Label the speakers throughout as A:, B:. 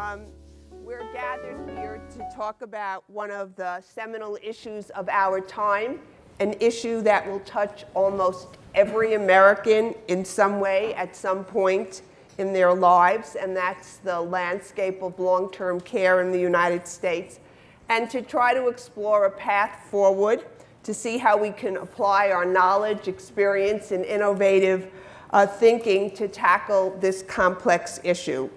A: Um, we're gathered here to talk about one of the seminal issues of our time, an issue that will touch almost every American in some way at some point in their lives, and that's the landscape of long-term care in the United States, and to try to explore a path forward to see how we can apply our knowledge, experience, and innovative thinking to tackle this complex issue.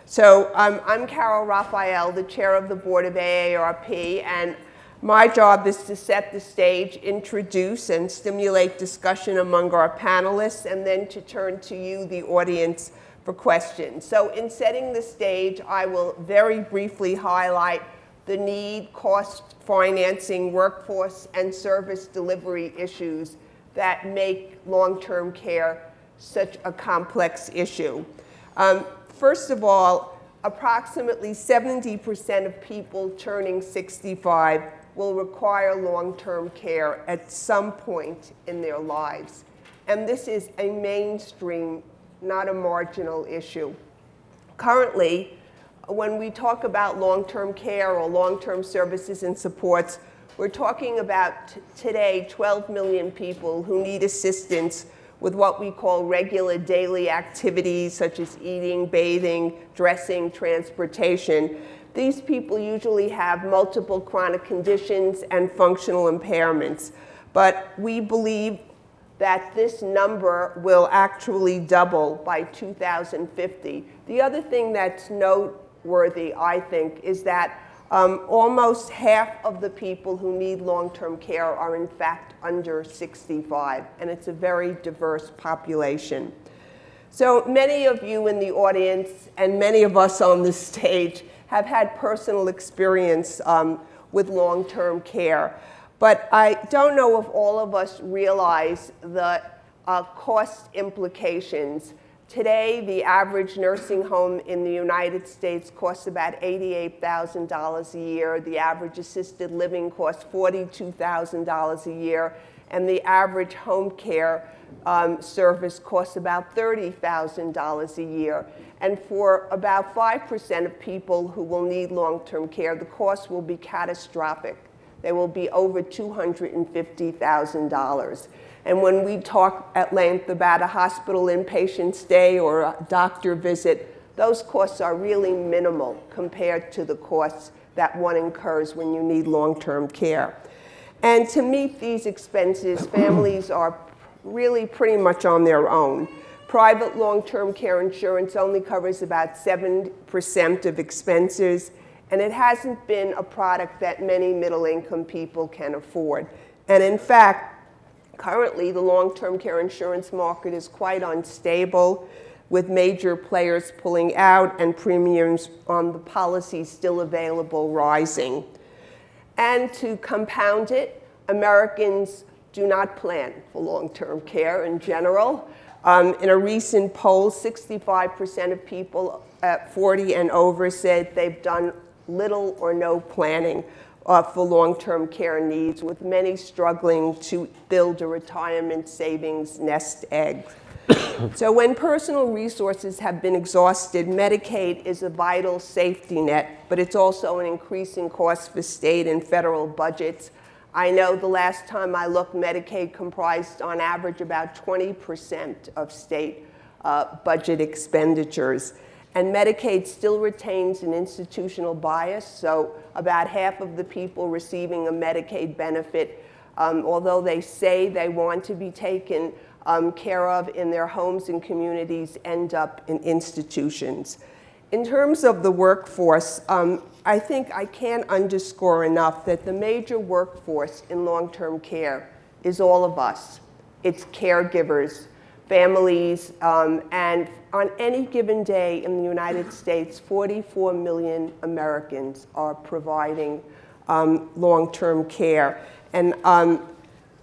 A: So I'm Carol Raphael, the chair of the board of AARP, and my job is to set the stage, introduce, and stimulate discussion among our panelists, and then to turn to you, the audience, for questions. So in setting the stage, I will very briefly highlight the need, cost, financing, workforce, and service delivery issues that make long-term care such a complex issue. First of all, approximately 70% of people turning 65 will require long-term care at some point in their lives. And this is a mainstream, not a marginal issue. Currently, when we talk about long-term care or long-term services and supports, we're talking about today 12 million people who need assistance with what we call regular daily activities such as eating, bathing, dressing, transportation. These people usually have multiple chronic conditions and functional impairments, but we believe that this number will actually double by 2050. The other thing that's noteworthy, I think, is that almost half of the people who need long-term care are in fact under 65, and it's a very diverse population. So many of you in the audience and many of us on this stage have had personal experience with long-term care, but I don't know if all of us realize the cost implications. Today, the average nursing home in the United States costs about $88,000 a year. The average assisted living costs $42,000 a year. And the average home care service costs about $30,000 a year. And for about 5% of people who will need long-term care, the cost will be catastrophic. They will be over $250,000. And when we talk at length about a hospital inpatient stay or a doctor visit, those costs are really minimal compared to the costs that one incurs when you need long-term care. And to meet these expenses, families are really pretty much on their own. Private long-term care insurance only covers about 7% of expenses, and it hasn't been a product that many middle-income people can afford. And in fact, currently, the long-term care insurance market is quite unstable, with major players pulling out and premiums on the policies still available rising. And to compound it, Americans do not plan for long-term care in general. In a recent poll, 65% of people at 40 and over said they've done little or no planning for long-term care needs, with many struggling to build a retirement savings nest egg. So when personal resources have been exhausted, Medicaid is a vital safety net, but it's also an increasing cost for state and federal budgets. I know the last time I looked, Medicaid comprised on average about 20% of state budget expenditures. And Medicaid still retains an institutional bias, so about half of the people receiving a Medicaid benefit, although they say they want to be taken care of in their homes and communities, end up in institutions. In terms of the workforce, I think I can't underscore enough that the major workforce in long-term care is all of us. It's caregivers, families, and on any given day in the United States, 44 million Americans are providing long-term care. And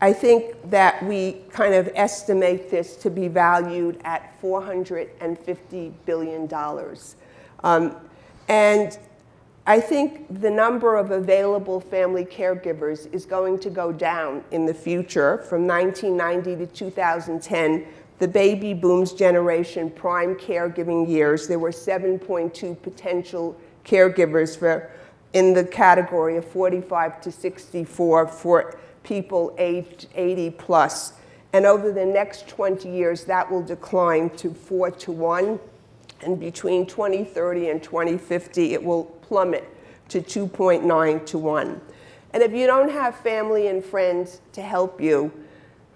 A: I think that we kind of estimate this to be valued at $450 billion. And I think the number of available family caregivers is going to go down in the future. From 1990 to 2010, the baby booms generation prime caregiving years, there were 7.2 potential caregivers in the category of 45 to 64 for people aged 80 plus. And over the next 20 years, that will decline to 4 to 1. And between 2030 and 2050, it will plummet to 2.9 to 1. And if you don't have family and friends to help you,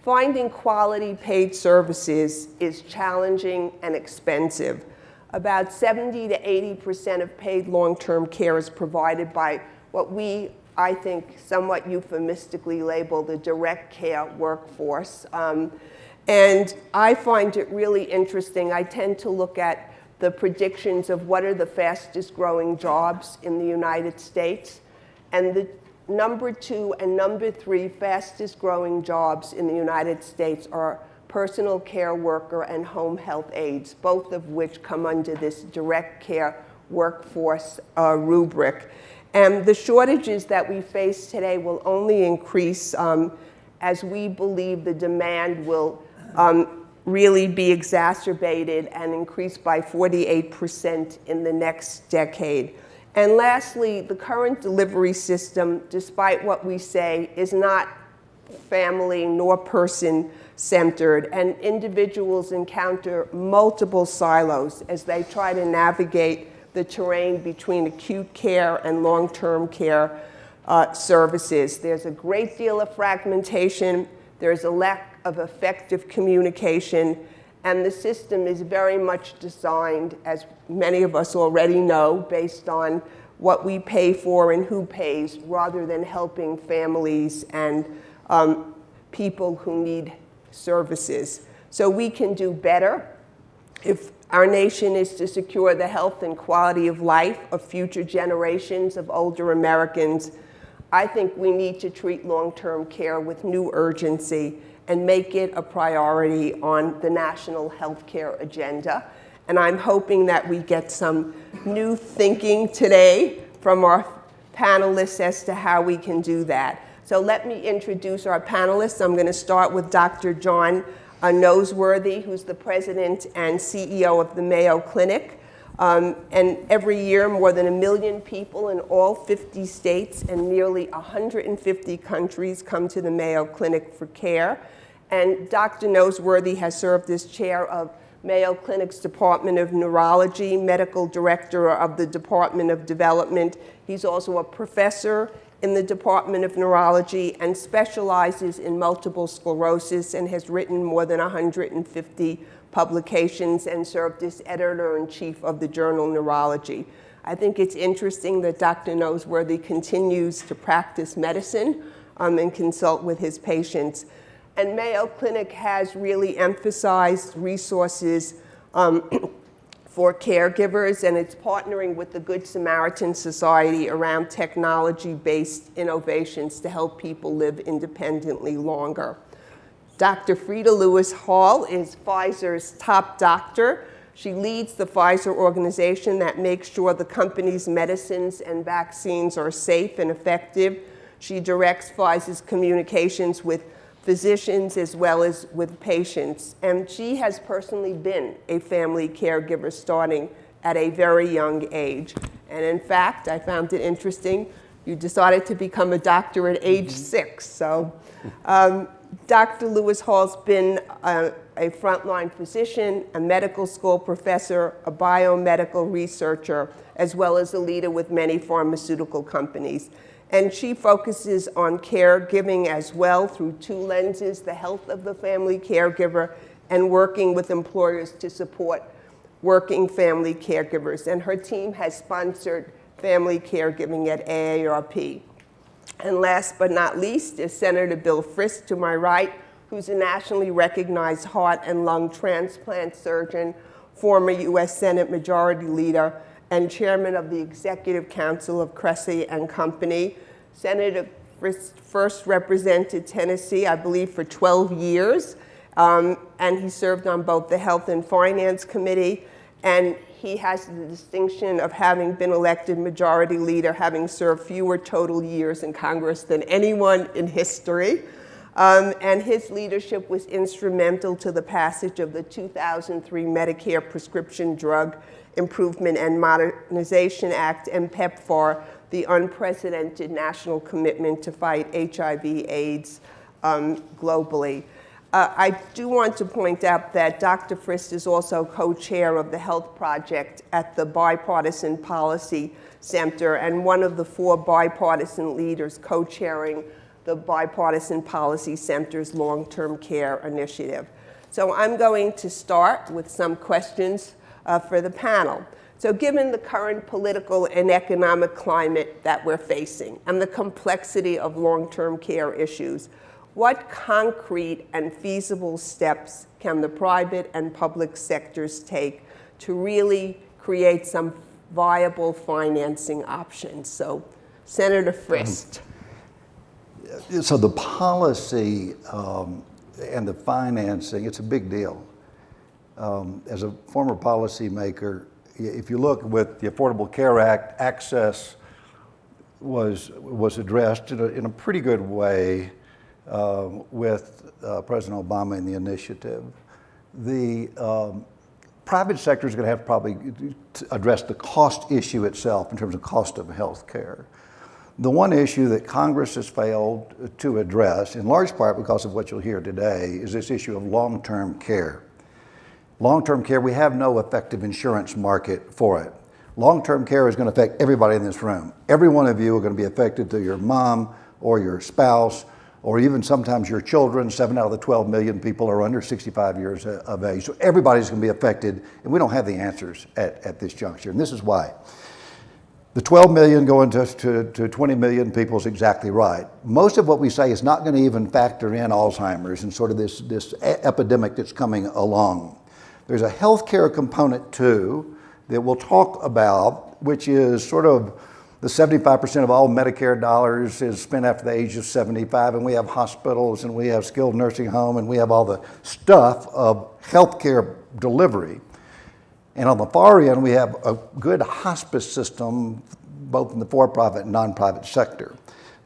A: finding quality paid services is challenging and expensive. About 70 to 80% of paid long-term care is provided by what we, I think, somewhat euphemistically label the direct care workforce. And I find it really interesting. I tend to look at the predictions of what are the fastest growing jobs in the United States. And the number 2 and number 3 fastest growing jobs in the United States are personal care worker and home health aides, both of which come under this direct care workforce rubric. And the shortages that we face today will only increase as we believe the demand will really be exacerbated and increase by 48% in the next decade. And lastly, the current delivery system, despite what we say, is not family nor person-centered, and individuals encounter multiple silos as they try to navigate the terrain between acute care and long-term care services. There's a great deal of fragmentation, there's a lack of effective communication, and the system is very much designed, as many of us already know, based on what we pay for and who pays, rather than helping families and people who need services. So we can do better. If our nation is to secure the health and quality of life of future generations of older Americans, I think we need to treat long-term care with new urgency and make it a priority on the national health care agenda. And I'm hoping that we get some new thinking today from our panelists as to how we can do that. So let me introduce our panelists. I'm going to start with Dr. John Noseworthy, who's the president and CEO of the Mayo Clinic. And every year, more than 1 million people in all 50 states and nearly 150 countries come to the Mayo Clinic for care. And Dr. Noseworthy has served as chair of Mayo Clinic's Department of Neurology, medical director of the Department of Development. He's also a professor in the Department of Neurology and specializes in multiple sclerosis and has written more than 150 publications and served as editor-in-chief of the journal Neurology. I think it's interesting that Dr. Noseworthy continues to practice medicine and consult with his patients. And Mayo Clinic has really emphasized resources for caregivers, and it's partnering with the Good Samaritan Society around technology-based innovations to help people live independently longer. Dr. Freda Lewis-Hall is Pfizer's top doctor. She leads the Pfizer organization that makes sure the company's medicines and vaccines are safe and effective. She directs Pfizer's communications with physicians as well as with patients. And she has personally been a family caregiver starting at a very young age. And in fact, I found it interesting, you decided to become a doctor at age 6. So Dr. Lewis-Hall's been a frontline physician, a medical school professor, a biomedical researcher, as well as a leader with many pharmaceutical companies. And she focuses on caregiving as well through 2 lenses, the health of the family caregiver and working with employers to support working family caregivers. And her team has sponsored family caregiving at AARP. And last but not least is Senator Bill Frist to my right, who's a nationally recognized heart and lung transplant surgeon, former U.S. Senate Majority Leader, and chairman of the Executive Council of Cressy and Company. Senator Frist first represented Tennessee, I believe, for 12 years, and he served on both the Health and Finance Committee, and he has the distinction of having been elected Majority Leader, having served fewer total years in Congress than anyone in history. And his leadership was instrumental to the passage of the 2003 Medicare Prescription Drug Improvement and Modernization Act, and PEPFAR, the unprecedented national commitment to fight HIV/AIDS globally. I do want to point out that Dr. Frist is also co-chair of the Health Project at the Bipartisan Policy Center, and one of the 4 bipartisan leaders co-chairing the Bipartisan Policy Center's long-term care initiative. So I'm going to start with some questions for the panel. So given the current political and economic climate that we're facing and the complexity of long-term care issues, what concrete and feasible steps can the private and public sectors take to really create some viable financing options? So, Senator Frist.
B: So the policy and the financing, it's a big deal. As a former policymaker, if you look with the Affordable Care Act, access was addressed in a pretty good way with President Obama and the initiative. The private sector is going to have to probably address the cost issue itself in terms of cost of health care. The one issue that Congress has failed to address, in large part because of what you'll hear today, is this issue of long-term care. Long-term care, we have no effective insurance market for it. Long-term care is going to affect everybody in this room. Every one of you are going to be affected through your mom or your spouse, or even sometimes your children. 7 out of the 12 million people are under 65 years of age. So everybody's going to be affected, and we don't have the answers at this juncture. And this is why. The 12 million going to 20 million people is exactly right. Most of what we say is not going to even factor in Alzheimer's and sort of this epidemic that's coming along. There's a healthcare component too that we'll talk about, which is sort of the 75% of all Medicare dollars is spent after the age of 75, and we have hospitals, and we have skilled nursing home, and we have all the stuff of healthcare delivery. And on the far end, we have a good hospice system, both in the for-profit and non-profit sector.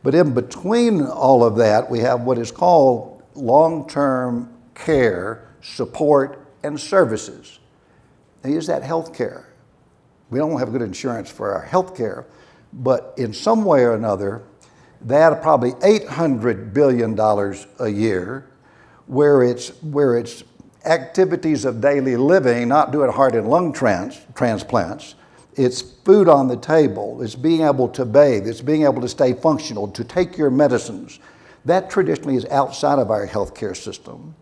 B: But in between all of that, we have what is called long-term care, support, and services. Now, is that health care? We don't have good insurance for our health care, but in some way or another, they add probably $800 billion a year, where it's activities of daily living, not doing heart and lung transplants. It's food on the table. It's being able to bathe. It's being able to stay functional, to take your medicines. That traditionally is outside of our healthcare system.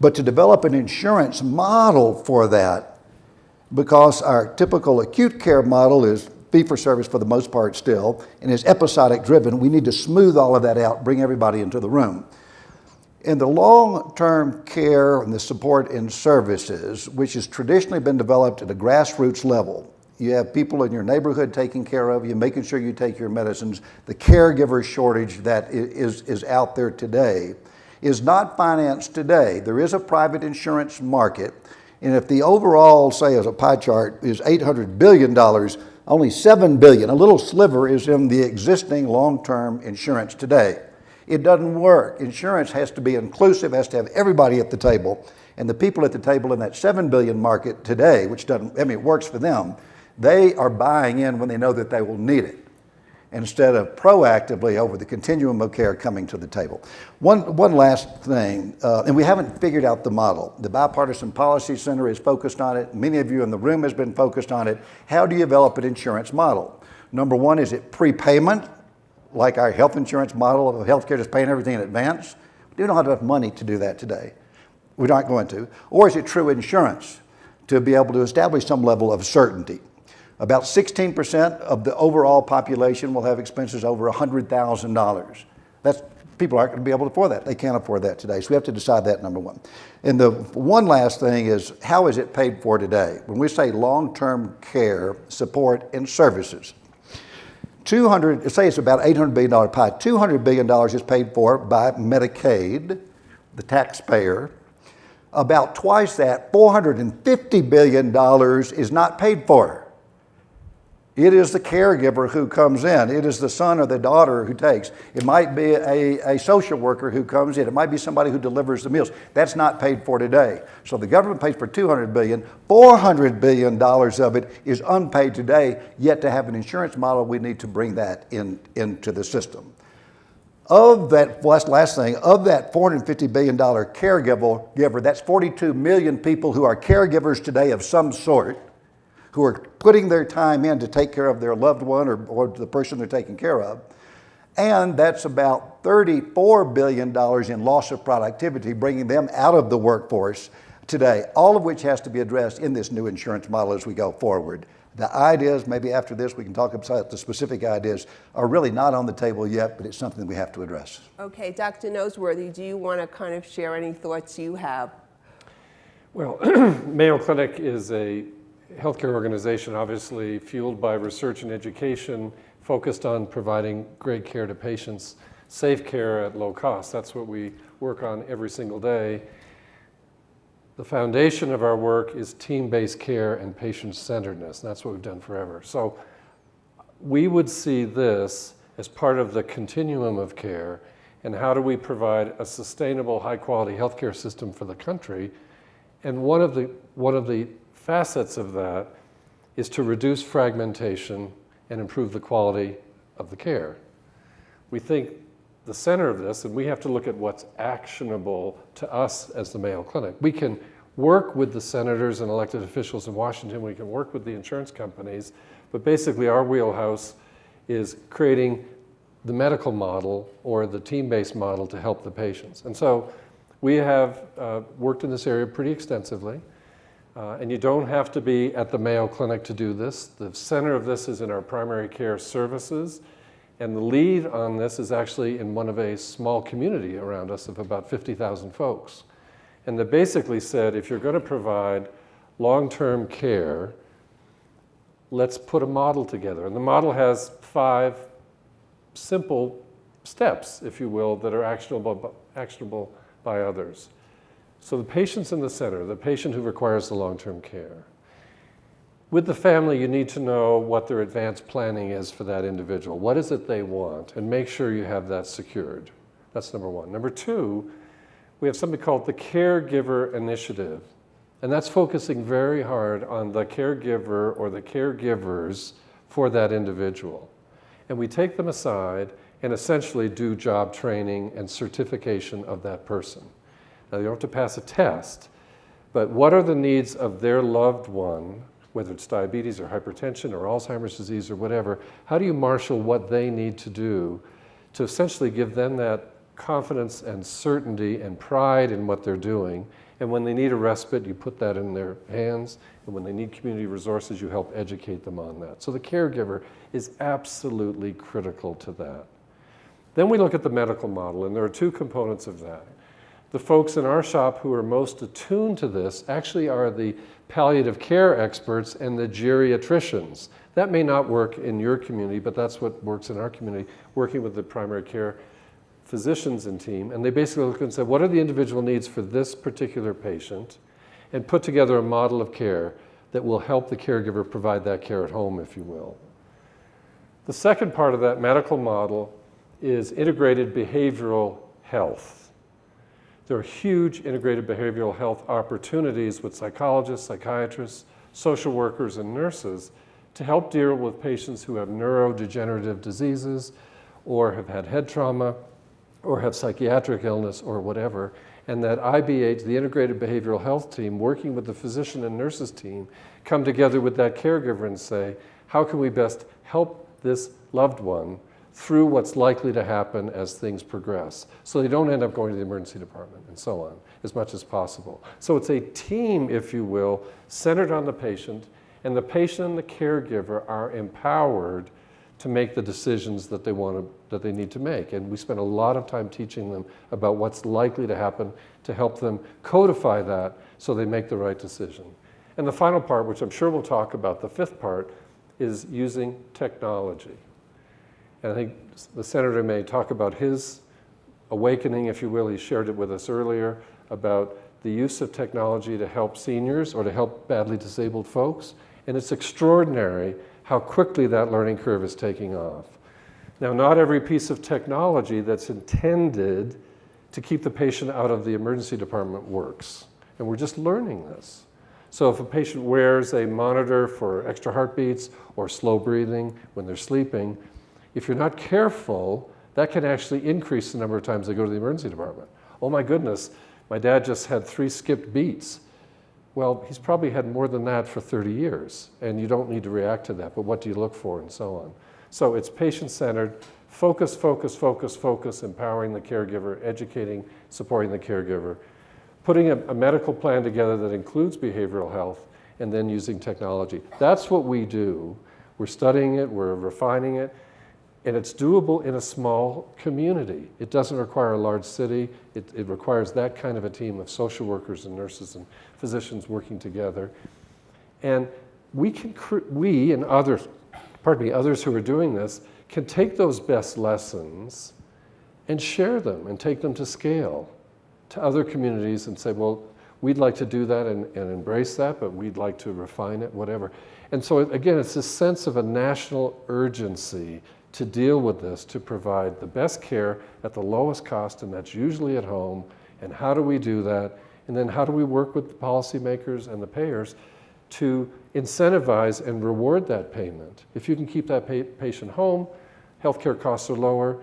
B: But to develop an insurance model for that, because our typical acute care model is fee-for-service for the most part still, and is episodic driven, we need to smooth all of that out, bring everybody into the room. In the long-term care and the support and services, which has traditionally been developed at a grassroots level, you have people in your neighborhood taking care of you, making sure you take your medicines. The caregiver shortage that is out there today is not financed today. There is a private insurance market, and if the overall, say as a pie chart, is $800 billion, only $7 billion, a little sliver, is in the existing long-term insurance today. It doesn't work. Insurance has to be inclusive, has to have everybody at the table. And the people at the table in that $7 billion market today, which doesn't, I mean, it works for them, they are buying in when they know that they will need it, instead of proactively over the continuum of care coming to the table. One last thing, and we haven't figured out the model. The Bipartisan Policy Center is focused on it. Many of you in the room has been focused on it. How do you develop an insurance model? Number one, is it prepayment, like our health insurance model of healthcare, just paying everything in advance? We don't have enough money to do that today. We're not going to. Or is it true insurance, to be able to establish some level of certainty? About 16% of the overall population will have expenses over $100,000. People aren't going to be able to afford that. They can't afford that today. So we have to decide that, number one. And the one last thing is, how is it paid for today? When we say long-term care, support, and services, say it's about $800 billion pie, $200 billion is paid for by Medicaid, the taxpayer. About twice that, $450 billion is not paid for. It is the caregiver who comes in. It is the son or the daughter who takes. It might be a social worker who comes in. It might be somebody who delivers the meals. That's not paid for today. So the government pays for $200 billion. $400 billion of it is unpaid today. Yet to have an insurance model, we need to bring that into the system. Of that, last thing, of that $450 billion caregiver, that's 42 million people who are caregivers today of some sort, who are putting their time in to take care of their loved one or the person they're taking care of. And that's about $34 billion in loss of productivity, bringing them out of the workforce today, all of which has to be addressed in this new insurance model as we go forward. The ideas, maybe after this we can talk about the specific ideas, are really not on the table yet, but it's something we have to address.
A: Okay, Dr. Noseworthy, do you want to kind of share any thoughts you have?
C: Well, Mayo Clinic is a healthcare organization, obviously fueled by research and education, focused on providing great care to patients, safe care at low cost. That's what we work on every single day. The foundation of our work is team-based care and patient-centeredness. That's what we've done forever. So we would see this as part of the continuum of care, and how do we provide a sustainable, high-quality healthcare system for the country. And one of the facets of that is to reduce fragmentation and improve the quality of the care. We think the center of this, and we have to look at what's actionable to us as the Mayo Clinic. We can work with the senators and elected officials in Washington, we can work with the insurance companies, but basically our wheelhouse is creating the medical model or the team-based model to help the patients. And so we have worked in this area pretty extensively, and you don't have to be at the Mayo Clinic to do this. The center of this is in our primary care services, and the lead on this is actually in one of a small community around us of about 50,000 folks. And they basically said, if you're going to provide long-term care, let's put a model together. And the model has 5 simple steps, if you will, that are actionable by others. So the patient's in the center, the patient who requires the long-term care. With the family, you need to know what their advanced planning is for that individual. What is it they want? And make sure you have that secured. That's number 1. Number 2, we have something called the Caregiver Initiative. And that's focusing very hard on the caregiver or the caregivers for that individual. And we take them aside and essentially do job training and certification of that person. Now, you don't have to pass a test, but what are the needs of their loved one, whether it's diabetes or hypertension or Alzheimer's disease or whatever? How do you marshal what they need to do to essentially give them that confidence and certainty and pride in what they're doing? And when they need a respite, you put that in their hands. And when they need community resources, you help educate them on that. So the caregiver is absolutely critical to that. Then we look at the medical model, and there are 2 components of that. The folks in our shop who are most attuned to this actually are the palliative care experts and the geriatricians. That may not work in your community, but that's what works in our community, working with the primary care physicians and team. And they basically look and say, what are the individual needs for this particular patient? And put together a model of care that will help the caregiver provide that care at home, if you will. The second part of that medical model is integrated behavioral health. There are huge integrated behavioral health opportunities with psychologists, psychiatrists, social workers, and nurses to help deal with patients who have neurodegenerative diseases or have had head trauma or have psychiatric illness or whatever. And that IBH, the Integrated Behavioral Health team, working with the physician and nurses team, come together with that caregiver and say, how can we best help this loved one through what's likely to happen as things progress, so they don't end up going to the emergency department and so on, as much as possible. So it's a team, if you will, centered on the patient, and the patient and the caregiver are empowered to make the decisions that they need to make. And we spend a lot of time teaching them about what's likely to happen to help them codify that so they make the right decision. And the final part, which I'm sure we'll talk about, the 5th part, is using technology. And I think the senator may talk about his awakening, if you will. He shared it with us earlier about the use of technology to help seniors or to help badly disabled folks. And it's extraordinary how quickly that learning curve is taking off. Now, not every piece of technology that's intended to keep the patient out of the emergency department works, and we're just learning this. So if a patient wears a monitor for extra heartbeats or slow breathing when they're sleeping, if you're not careful, that can actually increase the number of times they go to the emergency department. Oh my goodness, my dad just had 3 skipped beats. Well, he's probably had more than that for 30 years, and you don't need to react to that, but what do you look for, and so on. So it's patient-centered, focus, focus, focus, focus, empowering the caregiver, educating, supporting the caregiver, putting a medical plan together that includes behavioral health, and then using technology. That's what we do. We're studying it, we're refining it, and it's doable in a small community. It doesn't require a large city. It requires that kind of a team of social workers and nurses and physicians working together. And we and others, others who are doing this, can take those best lessons and share them and take them to scale to other communities and say, well, we'd like to do that and embrace that, but we'd like to refine it, whatever. And so again, it's this sense of a national urgency to deal with this, to provide the best care at the lowest cost, and that's usually at home. And how do we do that? And then how do we work with the policymakers and the payers to incentivize and reward that payment? If you can keep that patient home, healthcare costs are lower,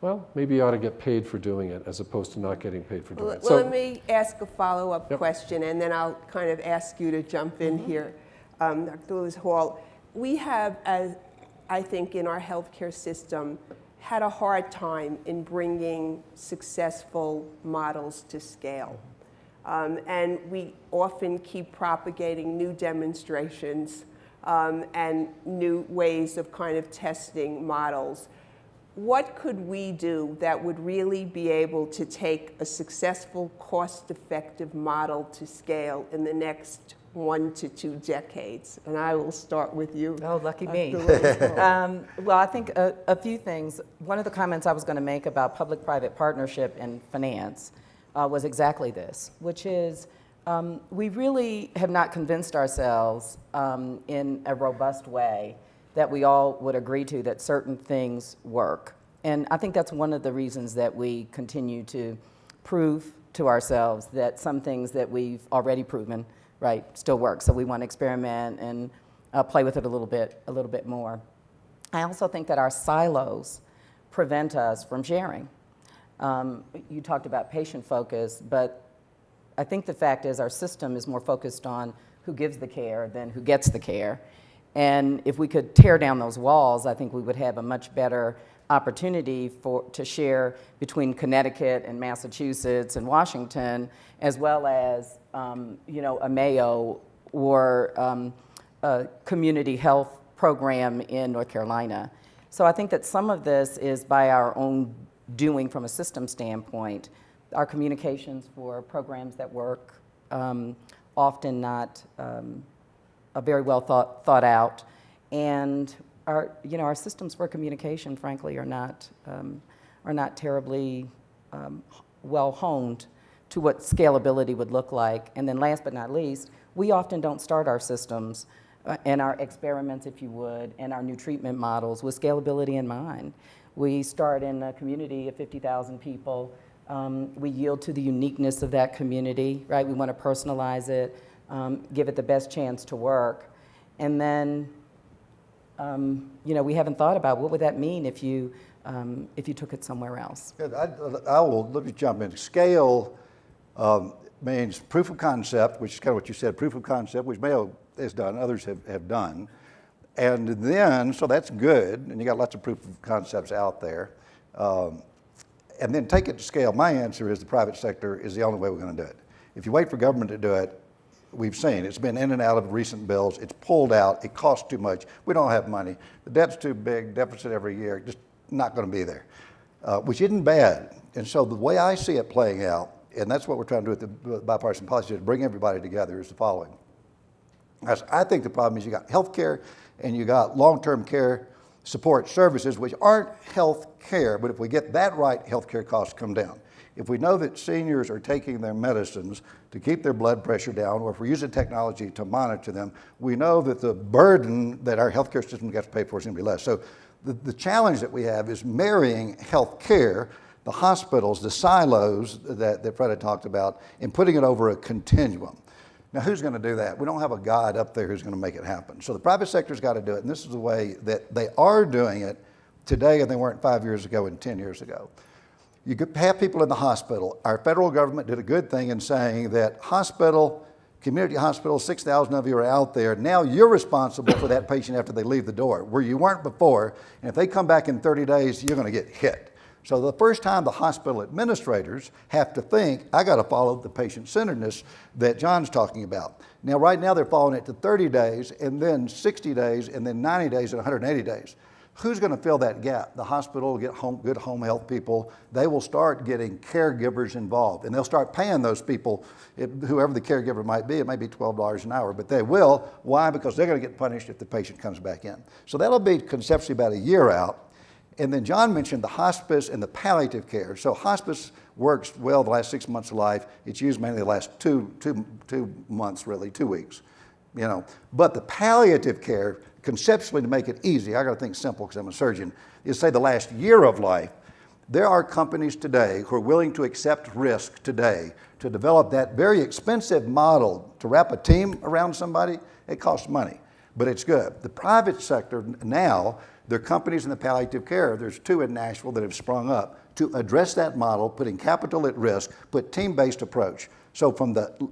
C: well, maybe you ought to get paid for doing it as opposed to not getting paid for doing it.
A: Well, let me ask a follow-up question, and then I'll kind of ask you to jump in here. Dr. Lewis-Hall, we have, as I think in our healthcare system, had a hard time in bringing successful models to scale. And we often keep propagating new demonstrations and new ways of kind of testing models. What could we do that would really be able to take a successful, cost-effective model to scale in the next 1 to 2 decades? And I will start with you.
D: Oh, lucky me. Well, I think a few things. One of the comments I was going to make about public-private partnership and finance was exactly this, which is we really have not convinced ourselves in a robust way that we all would agree to that certain things work. And I think that's one of the reasons that we continue to prove to ourselves that some things that we've already proven, right, still work. So we want to experiment and play with it a little bit more. I also think that our silos prevent us from sharing. You talked about patient focus, but I think the fact is our system is more focused on who gives the care than who gets the care. And if we could tear down those walls, I think we would have a much better opportunity to share between Connecticut and Massachusetts and Washington, as well as a Mayo or a community health program in North Carolina. So I think that some of this is by our own doing from a system standpoint. Our communications for programs that work often not very well thought out, and our systems for communication, frankly, are not terribly well honed to what scalability would look like. And then last but not least, we often don't start our systems and our experiments, if you would, and our new treatment models with scalability in mind. We start in a community of 50,000 people. We yield to the uniqueness of that community, right? We want to personalize it, give it the best chance to work. And then, we haven't thought about what would that mean if you took it somewhere else.
B: Let me jump in. Scale means proof of concept, which is kind of what you said, proof of concept, which Mayo has done, others have done. And then, so that's good, and you got lots of proof of concepts out there. And then take it to scale. My answer is the private sector is the only way we're going to do it. If you wait for government to do it, we've seen it's been in and out of recent bills. It's pulled out. It costs too much. We don't have money. The debt's too big. Deficit every year. Just not going to be there, which isn't bad. And so the way I see it playing out, and that's what we're trying to do with the bipartisan policy, to bring everybody together, is the following. I think the problem is you got healthcare and you got long-term care support services, which aren't health care, but if we get that right, healthcare costs come down. If we know that seniors are taking their medicines to keep their blood pressure down, or if we're using technology to monitor them, we know that the burden that our healthcare system gets to pay for is going to be less. So the challenge that we have is marrying health care, the hospitals, the silos that Freda talked about, and putting it over a continuum. Now, who's going to do that? We don't have a God up there who's going to make it happen. So the private sector's got to do it, and this is the way that they are doing it today, and they weren't 5 years ago and 10 years ago. You could have people in the hospital. Our federal government did a good thing in saying that community hospitals, 6,000 of you are out there. Now you're responsible for that patient after they leave the door, where you weren't before. And if they come back in 30 days, you're going to get hit. So the first time the hospital administrators have to think, I got to follow the patient-centeredness that John's talking about. Now, right now they're following it to 30 days, and then 60 days, and then 90 days, and 180 days. Who's going to fill that gap? The hospital will get good home health people. They will start getting caregivers involved, and they'll start paying those people, whoever the caregiver might be. It may be $12 an hour, but they will. Why? Because they're going to get punished if the patient comes back in. So that'll be conceptually about a year out. And then John mentioned the hospice and the palliative care. So hospice works well the last 6 months of life. It's used mainly the last two months, really, 2 weeks. But the palliative care, conceptually, to make it easy, I got to think simple because I'm a surgeon, is say the last year of life. There are companies today who are willing to accept risk today to develop that very expensive model to wrap a team around somebody. It costs money, but it's good. The private sector now, there are companies in the palliative care, there's 2 in Nashville that have sprung up to address that model, putting capital at risk, put team-based approach. So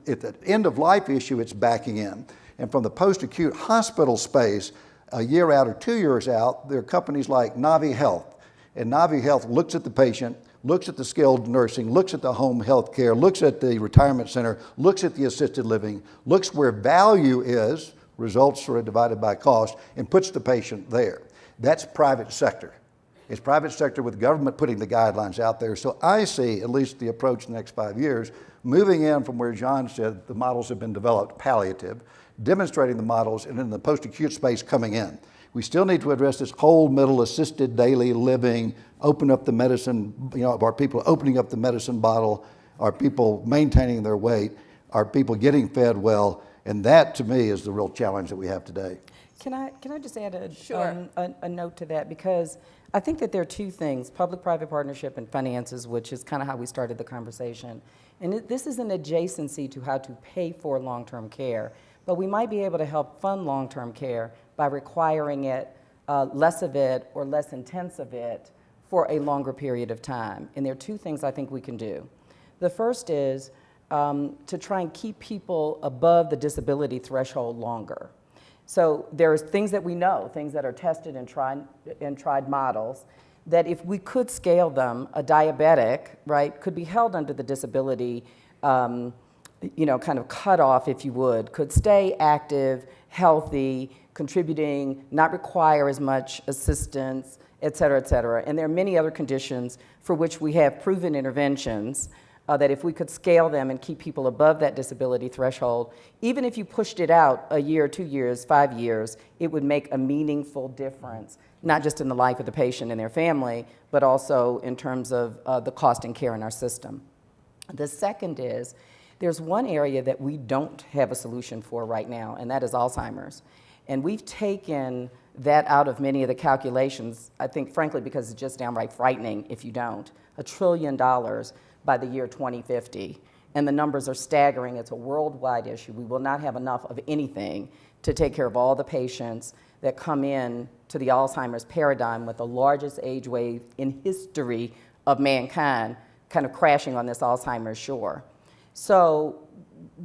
B: at the end of life issue, it's backing in. And from the post-acute hospital space, a year out or 2 years out, there are companies like Navi Health. And Navi Health looks at the patient, looks at the skilled nursing, looks at the home health care, looks at the retirement center, looks at the assisted living, looks where value is, results are divided by cost, and puts the patient there. That's private sector. It's private sector with government putting the guidelines out there. So I see at least the approach in the next 5 years, moving in from where John said the models have been developed, palliative, demonstrating the models, and then the post-acute space coming in. We still need to address this whole middle assisted daily living, open up the medicine, are people opening up the medicine bottle? Are people maintaining their weight? Are people getting fed well? And that, to me, is the real challenge that we have today.
D: Can I just add
A: Sure.
D: a note to that? Because I think that there are 2 things, public-private partnership and finances, which is kind of how we started the conversation. And this is an adjacency to how to pay for long-term care. But we might be able to help fund long-term care by requiring it, less of it or less intense of it for a longer period of time. And there are 2 things I think we can do. The first is to try and keep people above the disability threshold longer. So there's things that we know, things that are tested and tried models, that if we could scale them, a diabetic, right, could be held under the disability, kind of cutoff, if you would, could stay active, healthy, contributing, not require as much assistance, et cetera, et cetera. And there are many other conditions for which we have proven interventions that if we could scale them and keep people above that disability threshold, even if you pushed it out a year, 2 years, 5 years, it would make a meaningful difference, not just in the life of the patient and their family, but also in terms of the cost and care in our system. The second is, there's one area that we don't have a solution for right now, and that is Alzheimer's. And we've taken that out of many of the calculations, I think, frankly, because it's just downright frightening if you don't. $1 trillion by the year 2050. And the numbers are staggering. It's a worldwide issue. We will not have enough of anything to take care of all the patients that come in to the Alzheimer's paradigm with the largest age wave in history of mankind kind of crashing on this Alzheimer's shore. So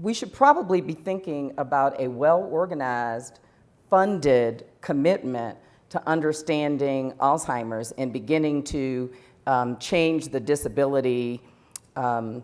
D: we should probably be thinking about a well-organized, funded commitment to understanding Alzheimer's and beginning to change the disability kind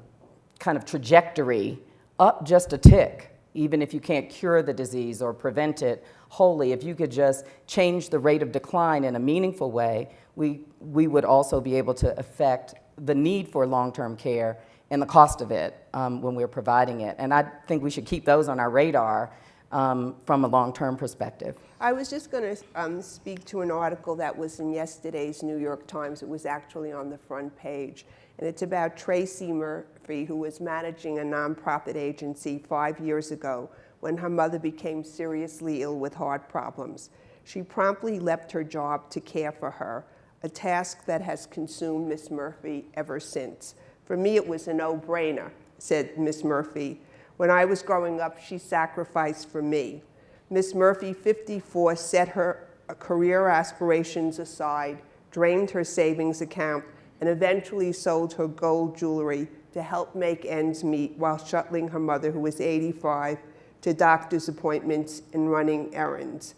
D: of trajectory up just a tick, even if you can't cure the disease or prevent it wholly. If you could just change the rate of decline in a meaningful way, we would also be able to affect the need for long-term care and the cost of it when we're providing it. And I think we should keep those on our radar from a long-term perspective.
A: I was just going to speak to an article that was in yesterday's New York Times. It was actually on the front page. And it's about Tracy Murphy, who was managing a nonprofit agency 5 years ago when her mother became seriously ill with heart problems. She promptly left her job to care for her, a task that has consumed Miss Murphy ever since. For me, it was a no-brainer, said Miss Murphy. When I was growing up, she sacrificed for me. Miss Murphy, 54, set her career aspirations aside, drained her savings account, and eventually sold her gold jewelry to help make ends meet while shuttling her mother, who was 85, to doctor's appointments and running errands.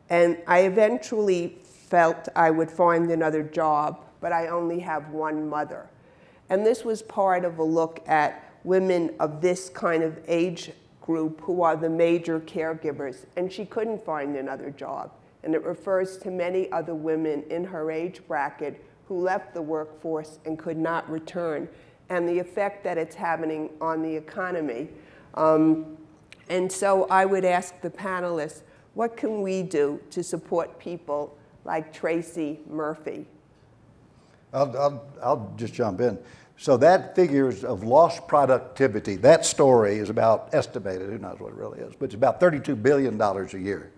A: And I eventually felt I would find another job, but I only have one mother. And this was part of a look at women of this kind of age group who are the major caregivers, and she couldn't find another job. And it refers to many other women in her age bracket who left the workforce and could not return, and the effect that it's having on the economy. And so I would ask the panelists, what can we do to support people like Tracy Murphy?
B: I'll just jump in. So that figures of lost productivity, that story is about estimated, who knows what it really is, but it's about $32 billion a year.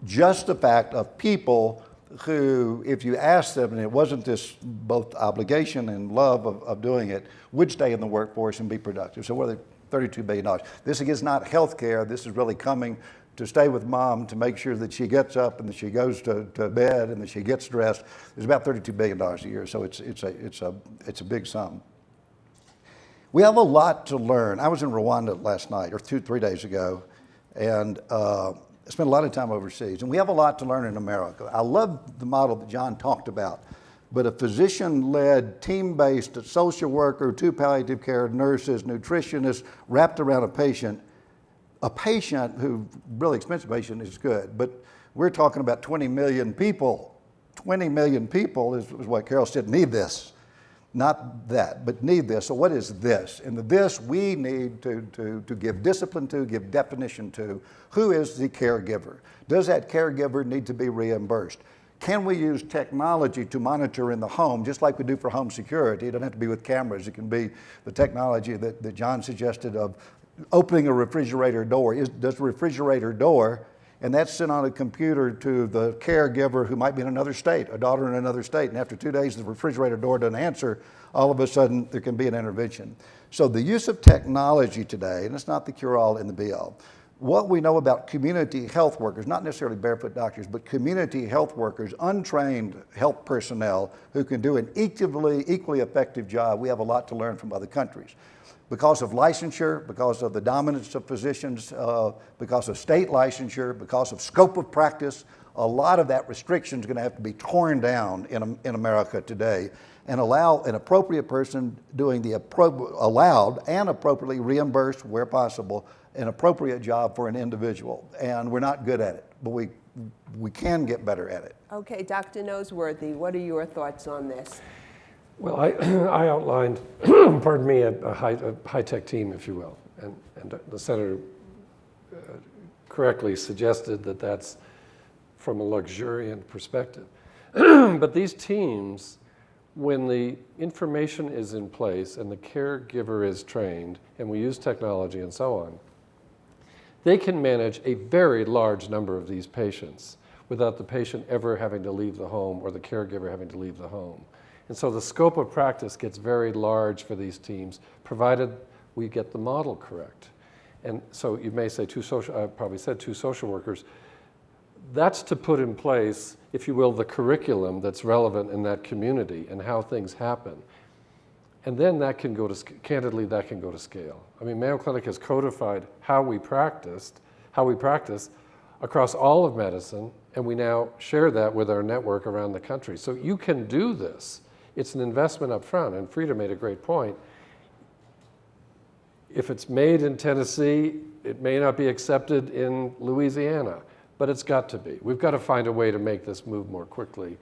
B: Just the fact of people who, if you ask them, and it wasn't this both obligation and love of doing it, would stay in the workforce and be productive. So what are they, $32 billion. This is not health care. This is really coming to stay with mom, to make sure that she gets up and that she goes to bed and that she gets dressed. It's about $32 billion a year, so it's a big sum. We have a lot to learn. I was in Rwanda last night, or 3 days ago, and I spent a lot of time overseas, and we have a lot to learn in America. I love the model that John talked about, but a physician-led, team-based social worker, 2 palliative care nurses, nutritionists wrapped around a patient who, really expensive patient is good, but we're talking about 20 million people. 20 million people is what Carol said, need this. Not that, but need this. So what is this? And the this we need to give discipline to, give definition to. Who is the caregiver? Does that caregiver need to be reimbursed? Can we use technology to monitor in the home, just like we do for home security? It doesn't have to be with cameras. It can be the technology that John suggested of opening a refrigerator door. Does the refrigerator door, and that's sent on a computer to the caregiver who might be in another state, a daughter in another state, and after 2 days the refrigerator door doesn't answer, all of a sudden there can be an intervention. So the use of technology today, and it's not the cure-all and the be-all, what we know about community health workers, not necessarily barefoot doctors, but community health workers, untrained health personnel who can do an equally effective job, we have a lot to learn from other countries. Because of licensure, because of the dominance of physicians, because of state licensure, because of scope of practice, a lot of that restriction is going to have to be torn down in America today, and allow an appropriate person doing the allowed and appropriately reimbursed where possible, an appropriate job for an individual. And we're not good at it, but we can get better at it.
A: Okay, Dr. Noseworthy, what are your thoughts on this?
C: Well, I outlined, pardon me, a high-tech team, if you will, and the senator correctly suggested that that's from a luxuriant perspective. But these teams, when the information is in place and the caregiver is trained, and we use technology and so on, they can manage a very large number of these patients without the patient ever having to leave the home or the caregiver having to leave the home. And so the scope of practice gets very large for these teams, provided we get the model correct. And so you may say I probably said 2 social workers. That's to put in place, if you will, the curriculum that's relevant in that community and how things happen. And then that can go to, candidly, that can go to scale. I mean, Mayo Clinic has codified how we practice across all of medicine, and we now share that with our network around the country. So you can do this. It's an investment up front, and Freda made a great point. If it's made in Tennessee, it may not be accepted in Louisiana, but it's got to be. We've got to find a way to make this move more quickly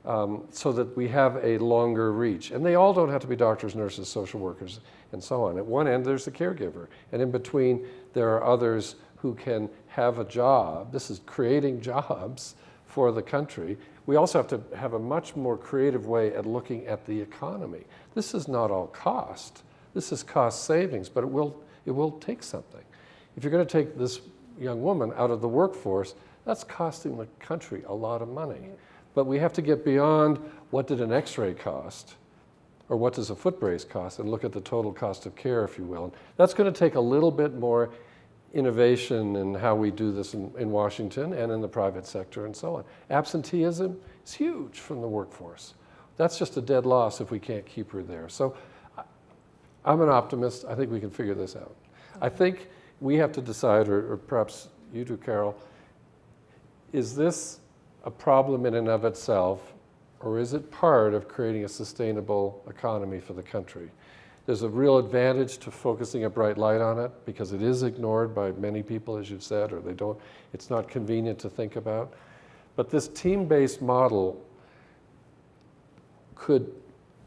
C: so that we have a longer reach. And they all don't have to be doctors, nurses, social workers, and so on. At one end, there's the caregiver, and in between, there are others who can have a job. This is creating jobs for the country. We also have to have a much more creative way at looking at the economy. This is not all cost. This is cost savings, but it will take something. If you're going to take this young woman out of the workforce, that's costing the country a lot of money. But we have to get beyond what did an x-ray cost, or what does a foot brace cost, and look at the total cost of care, if you will. And that's going to take a little bit more innovation in how we do this in Washington and in the private sector and so on. Absenteeism is huge from the workforce. That's just a dead loss if we can't keep her there. So I'm an optimist. I think we can figure this out. I think we have to decide, or perhaps you do, Carol, is this a problem in and of itself, or is it part of creating a sustainable economy for the country? There's a real advantage to focusing a bright light on it because it is ignored by many people, as you've said, or it's not convenient to think about. But this team-based model could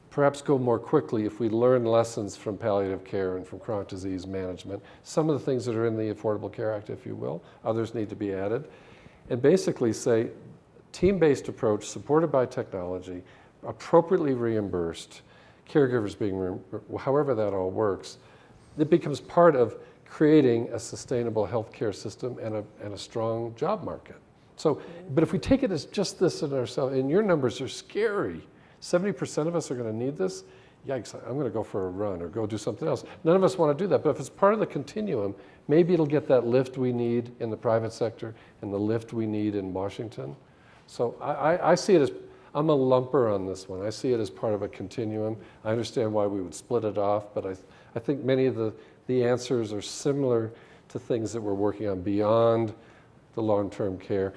C: perhaps go more quickly if we learn lessons from palliative care and from chronic disease management. Some of the things that are in the Affordable Care Act, if you will, others need to be added. And basically say, team-based approach supported by technology, appropriately reimbursed, caregivers being, however that all works, it becomes part of creating a sustainable healthcare system and a strong job market. So, but if we take it as just this in ourselves, and your numbers are scary, 70% of us are going to need this, yikes, I'm going to go for a run or go do something else. None of us want to do that, but if it's part of the continuum, maybe it'll get that lift we need in the private sector and the lift we need in Washington. So I see it as, I'm a lumper on this one. I see it as part of a continuum. I understand why we would split it off, but I think many of the answers are similar to things that we're working on beyond the long-term care.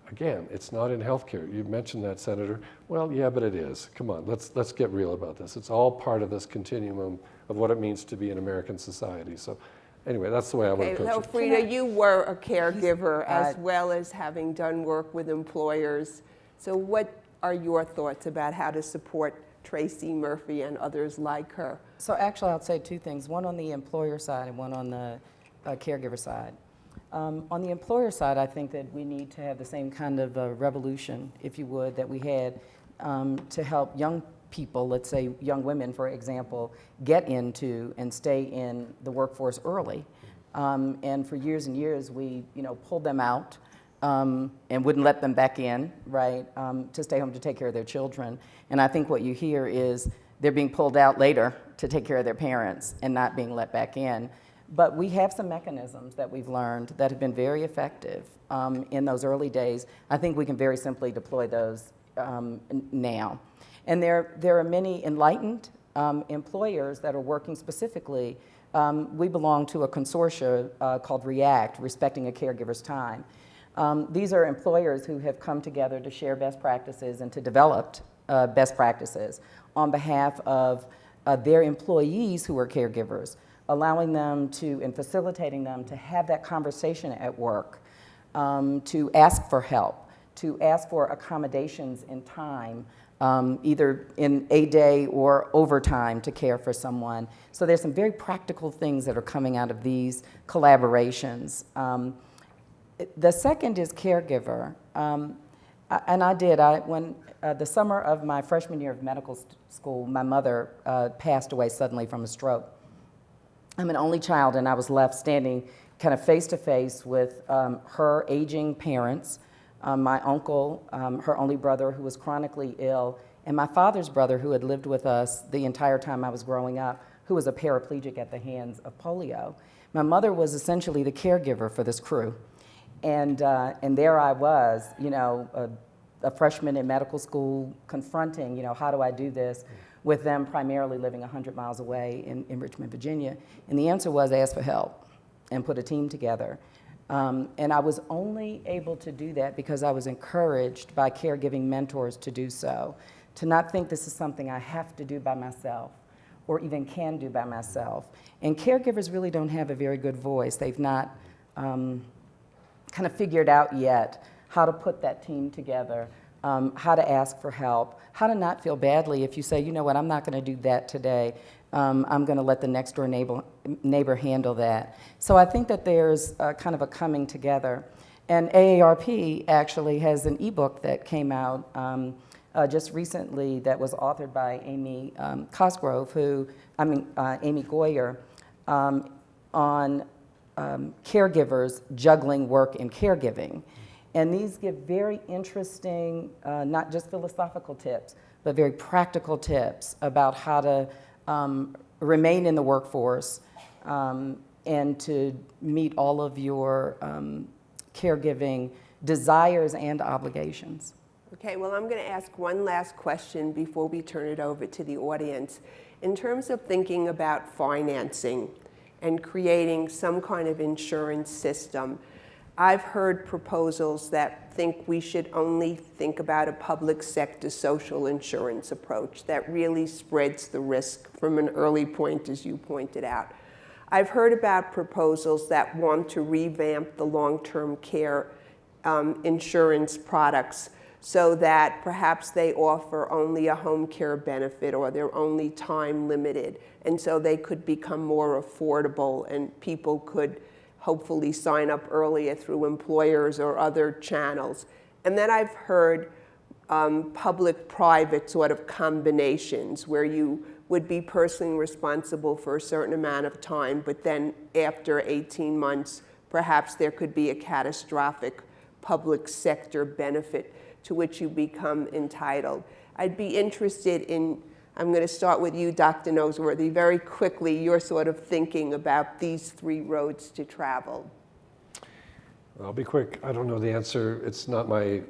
C: Again, it's not in healthcare. You mentioned that, Senator. Well, yeah, but it is. Come on, let's get real about this. It's all part of this continuum of what it means to be an American society. So anyway, that's the way I would approach
A: So
C: it.
A: Freda, you were a caregiver as well as having done work with employers. So what are your thoughts about how to support Tracy Murphy and others like her?
D: So actually, I'll say two things, one on the employer side and one on the caregiver side. On the employer side, I think that we need to have the same kind of revolution, if you would, that we had to help young people, let's say young women, for example, get into and stay in the workforce early. And for years and years, we pulled them out and wouldn't let them back in, right, to stay home to take care of their children. And I think what you hear is they're being pulled out later to take care of their parents and not being let back in. But we have some mechanisms that we've learned that have been very effective in those early days. I think we can very simply deploy those now. And there are many enlightened employers that are working specifically. We belong to a consortia called REACT, Respecting a Caregiver's Time. These are employers who have come together to share best practices and to develop best practices on behalf of their employees who are caregivers, allowing them to and facilitating them to have that conversation at work, to ask for help, to ask for accommodations in time, either in a day or overtime to care for someone. So there's some very practical things that are coming out of these collaborations. The second is caregiver. When the summer of my freshman year of medical school, my mother passed away suddenly from a stroke. I'm an only child, and I was left standing kind of face to face with her aging parents, my uncle, her only brother who was chronically ill, and my father's brother who had lived with us the entire time I was growing up, who was a paraplegic at the hands of polio. My mother was essentially the caregiver for this crew. And there I was, a freshman in medical school confronting, how do I do this? With them primarily living 100 miles away in Richmond, Virginia. And the answer was ask for help and put a team together. And I was only able to do that because I was encouraged by caregiving mentors to do so, to not think this is something I have to do by myself or even can do by myself. And caregivers really don't have a very good voice. They've not kind of figured out yet how to put that team together, how to ask for help, how to not feel badly if you say, you know what, I'm not going to do that today. I'm going to let the next door neighbor handle that. So I think that there's kind of a coming together. And AARP actually has an ebook that came out just recently that was authored by Amy Cosgrove, Amy Goyer, on caregivers juggling work and caregiving. And these give very interesting, not just philosophical tips, but very practical tips about how to remain in the workforce and to meet all of your caregiving desires and obligations.
A: Okay, well, I'm going to ask one last question before we turn it over to the audience. In terms of thinking about financing and creating some kind of insurance system, I've heard proposals that think we should only think about a public sector social insurance approach that really spreads the risk from an early point, as you pointed out. I've heard about proposals that want to revamp the long-term care insurance products so that perhaps they offer only a home care benefit or they're only time limited, and so they could become more affordable and people could hopefully sign up earlier through employers or other channels. And then I've heard public-private sort of combinations where you would be personally responsible for a certain amount of time, but then after 18 months, perhaps there could be a catastrophic public sector benefit to which you become entitled. I'd be interested in, I'm going to start with you, Dr. Noseworthy, very quickly, your sort of thinking about these three roads to travel.
C: I'll be quick. I don't know the answer. It's not my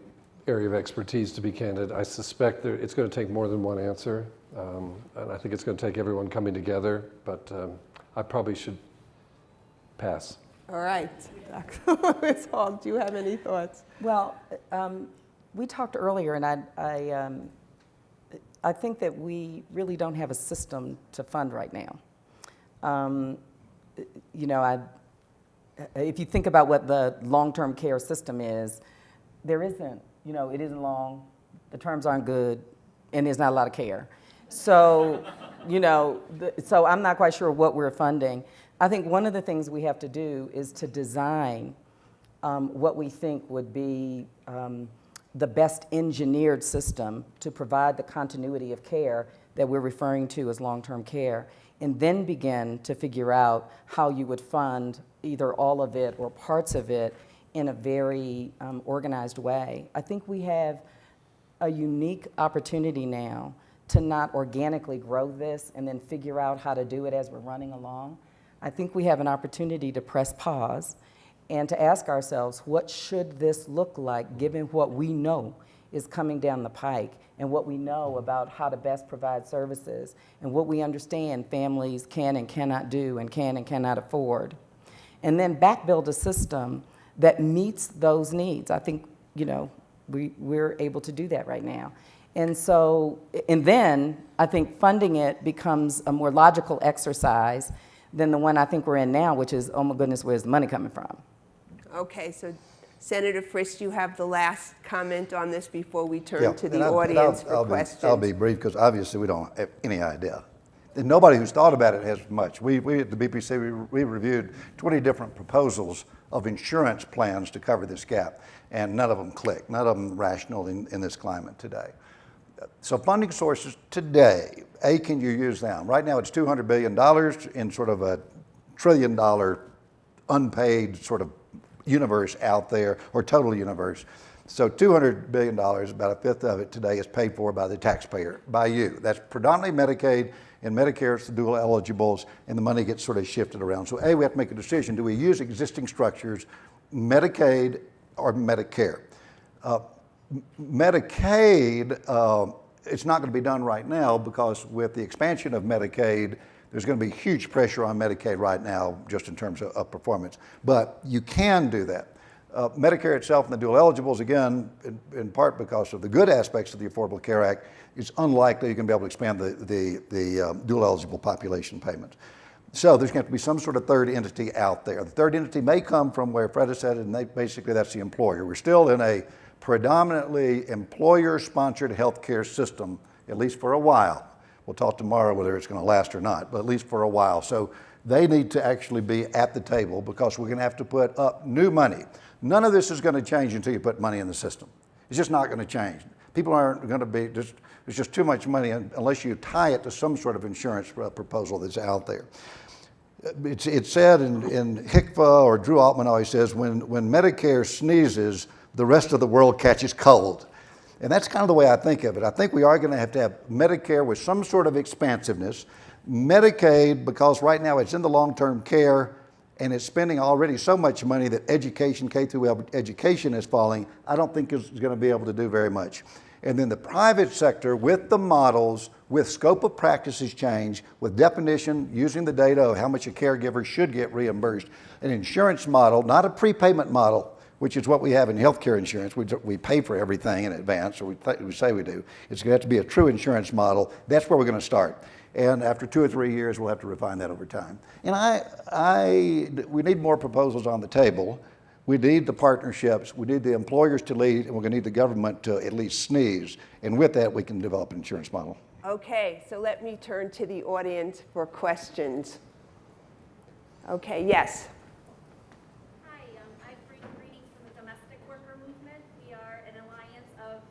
C: area of expertise, to be candid. I suspect that it's going to take more than one answer, and I think it's going to take everyone coming together, but I probably should pass.
A: All right. Dr. Lewis-Hall, do you have any thoughts?
D: Well, we talked earlier, and I think that we really don't have a system to fund right now. If you think about what the long-term care system is, there isn't, it isn't long, the terms aren't good, and there's not a lot of care. So, so I'm not quite sure what we're funding. I think one of the things we have to do is to design what we think would be the best engineered system to provide the continuity of care that we're referring to as long-term care, and then begin to figure out how you would fund either all of it or parts of it in a very organized way. I think we have a unique opportunity now to not organically grow this and then figure out how to do it as we're running along. I think we have an opportunity to press pause and to ask ourselves, what should this look like given what we know is coming down the pike and what we know about how to best provide services and what we understand families can and cannot do and can and cannot afford. And then back-build a system that meets those needs. I think, we're able to do that right now. And so, and then I think funding it becomes a more logical exercise than the one I think we're in now, which is, oh my goodness, where's the money coming from?
A: Okay, so Senator Frist, you have the last comment on this before we turn to the audience for questions.
B: I'll be brief because obviously we don't have any idea. And nobody who's thought about it has much. We at the BPC, we reviewed 20 different proposals of insurance plans to cover this gap, and none of them click, none of them rational in this climate today. So funding sources today, can you use them? Right now it's $200 billion in sort of a $1 trillion unpaid sort of universe out there, or total universe. So $200 billion, about a fifth of it today, is paid for by the taxpayer, by you. That's predominantly Medicaid, and Medicare is the dual eligibles, and the money gets sort of shifted around. So we have to make a decision. Do we use existing structures, Medicaid or Medicare? Medicaid, it's not going to be done right now because with the expansion of Medicaid, there's going to be huge pressure on Medicaid right now just in terms of performance. But you can do that. Medicare itself and the dual eligibles, again, in part because of the good aspects of the Affordable Care Act, it's unlikely you're going to be able to expand the dual eligible population payments. So there's going to have to be some sort of third entity out there. The third entity may come from where Freda said, and basically that's the employer. We're still in a predominantly employer-sponsored healthcare system, at least for a while. We'll talk tomorrow whether it's going to last or not, but at least for a while. So they need to actually be at the table because we're going to have to put up new money. None of this is going to change until you put money in the system. It's just not going to change. People aren't going to be, there's just too much money unless you tie it to some sort of insurance proposal that's out there. It's said in HICVA, or Drew Altman always says, when Medicare sneezes, the rest of the world catches cold. And that's kind of the way I think of it. I think we are going to have Medicare with some sort of expansiveness. Medicaid, because right now it's in the long-term care and it's spending already so much money that education, K-12 education is falling, I don't think is going to be able to do very much. And then the private sector, with the models, with scope of practices change, with definition, using the data of how much a caregiver should get reimbursed, an insurance model, not a prepayment model, which is what we have in healthcare insurance. We pay for everything in advance, or we say we do. It's going to have to be a true insurance model. That's where we're going to start. And after 2 or 3 years, we'll have to refine that over time. And we need more proposals on the table. We need the partnerships. We need the employers to lead, and we're going to need the government to at least sneeze. And with that, we can develop an insurance model.
A: Okay, so let me turn to the audience for questions. Okay, yes.
E: Hi, I bring greetings from the domestic worker movement. We are an alliance of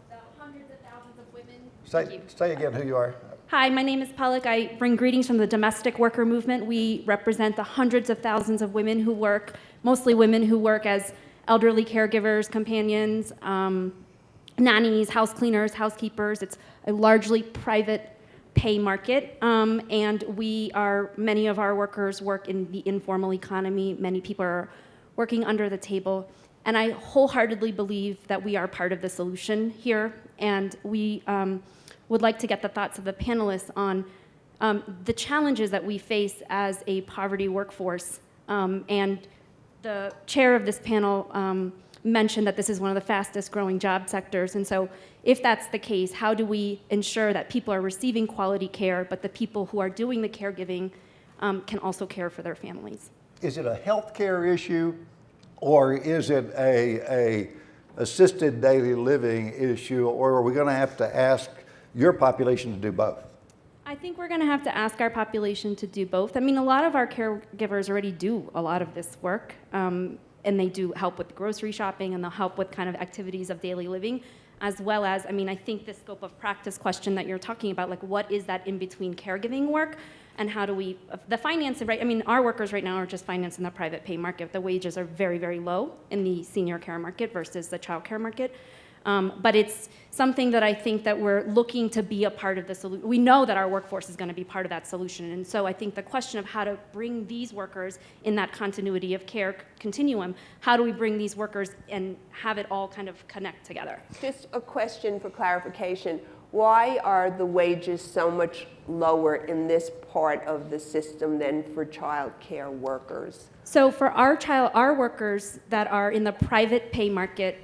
E: the hundreds of thousands of women.
B: Say again who you are.
E: Hi, my name is Pollock. I bring greetings from the domestic worker movement. We represent the hundreds of thousands of women who work, mostly women who work as elderly caregivers, companions, nannies, house cleaners, housekeepers. It's a largely private pay market, and many of our workers work in the informal economy. Many people are working under the table, and I wholeheartedly believe that we are part of the solution here, and we would like to get the thoughts of the panelists on the challenges that we face as a poverty workforce. And the chair of this panel mentioned that this is one of the fastest growing job sectors. And so if that's the case, how do we ensure that people are receiving quality care, but the people who are doing the caregiving can also care for their families?
B: Is it a health care issue, or is it a assisted daily living issue, or are we going to have to ask your population to do both?
E: I think we're going to have to ask our population to do both. I mean, a lot of our caregivers already do a lot of this work, and they do help with grocery shopping, and they'll help with kind of activities of daily living, as well as, I mean, I think the scope of practice question that you're talking about, like what is that in-between caregiving work, and how do we, the finance, right? I mean, our workers right now are just financed in the private pay market. The wages are very, very low in the senior care market versus the child care market. But it's something that I think that we're looking to be a part of the solution. We know that our workforce is going to be part of that solution. And so I think the question of how to bring these workers in that continuity of care continuum, how do we bring these workers and have it all kind of connect together?
A: Just a question for clarification. Why are the wages so much lower in this part of the system than for child care workers?
E: So for our workers that are in the private pay market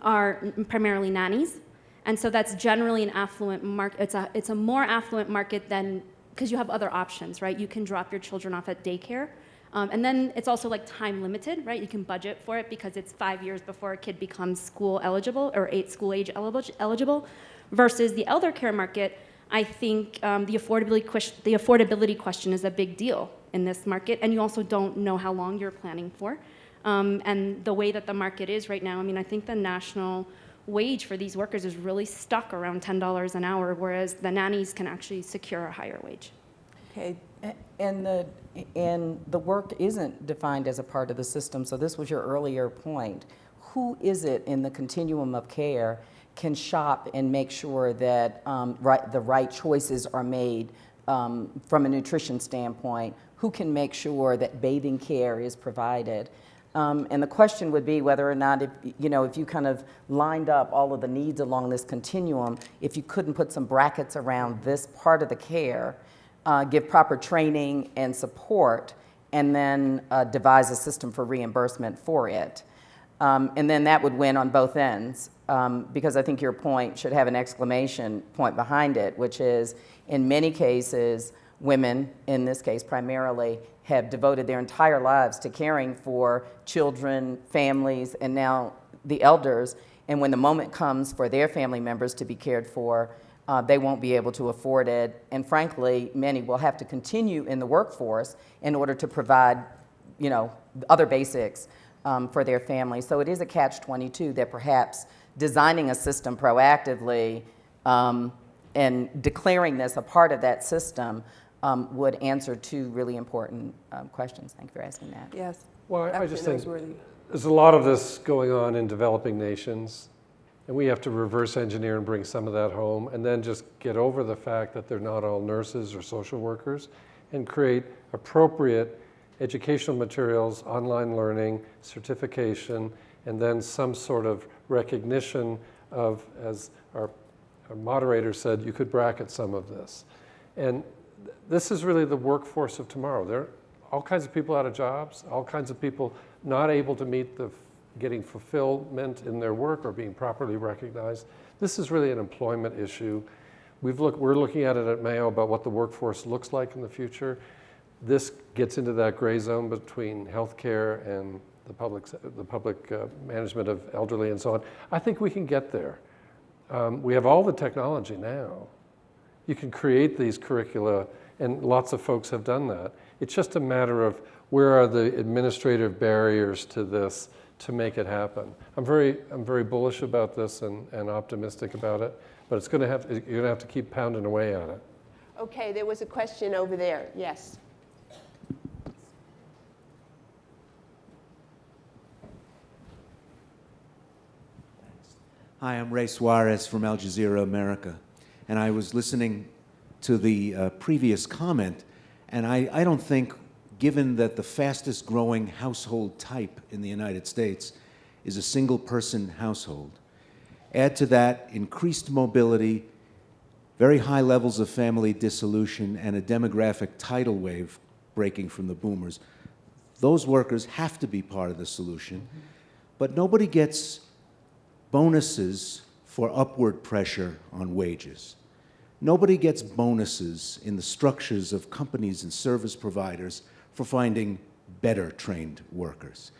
E: are primarily nannies, and so that's generally an affluent market. It's a more affluent market than, because you have other options, right? You can drop your children off at daycare, and then it's also like time limited, right? You can budget for it because it's 5 years before a kid becomes school eligible or school age eligible, versus the elder care market. I think the affordability question is a big deal in this market, and you also don't know how long you're planning for. And the way that the market is right now, I mean, I think the national wage for these workers is really stuck around $10 an hour, whereas the nannies can actually secure a higher wage.
A: Okay.
D: And the work isn't defined as a part of the system, so this was your earlier point. Who is it in the continuum of care can shop and make sure that the right choices are made from a nutrition standpoint? Who can make sure that bathing care is provided? And the question would be whether or not, if you kind of lined up all of the needs along this continuum, if you couldn't put some brackets around this part of the care, give proper training and support, and then devise a system for reimbursement for it. And then that would win on both ends, because I think your point should have an exclamation point behind it, which is, in many cases, women, in this case primarily, have devoted their entire lives to caring for children, families, and now the elders. And when the moment comes for their family members to be cared for, they won't be able to afford it. And frankly, many will have to continue in the workforce in order to provide, other basics for their family. So it is a catch-22 that perhaps designing a system proactively and declaring this a part of that system would answer two really important questions. Thank you for asking that.
A: Yes.
C: Well, I
A: Dr.
C: just think
A: Noseworthy.
C: there's a lot of this going on in developing nations, and we have to reverse engineer and bring some of that home, and then just get over the fact that they're not all nurses or social workers, and create appropriate educational materials, online learning, certification, and then some sort of recognition of, as our moderator said, you could bracket some of this. And this is really the workforce of tomorrow. There are all kinds of people out of jobs, all kinds of people not able to meet the getting fulfillment in their work or being properly recognized. This is really an employment issue. We're looking at it at Mayo about what the workforce looks like in the future. This gets into that gray zone between healthcare and the public management of elderly and so on. I think we can get there. We have all the technology now. You can create these curricula, and lots of folks have done that. It's just a matter of where are the administrative barriers to this to make it happen. I'm very bullish about this and optimistic about it, but you're gonna have to keep pounding away at it.
A: Okay, there was a question over there. Yes.
F: Hi, I'm Ray Suarez from Al Jazeera America, and I was listening to the previous comment, and I don't think, given that the fastest growing household type in the United States is a single person household, add to that increased mobility, very high levels of family dissolution, and a demographic tidal wave breaking from the boomers, those workers have to be part of the solution, but nobody gets bonuses for upward pressure on wages. Nobody gets bonuses in the structures of companies and service providers for finding better trained workers.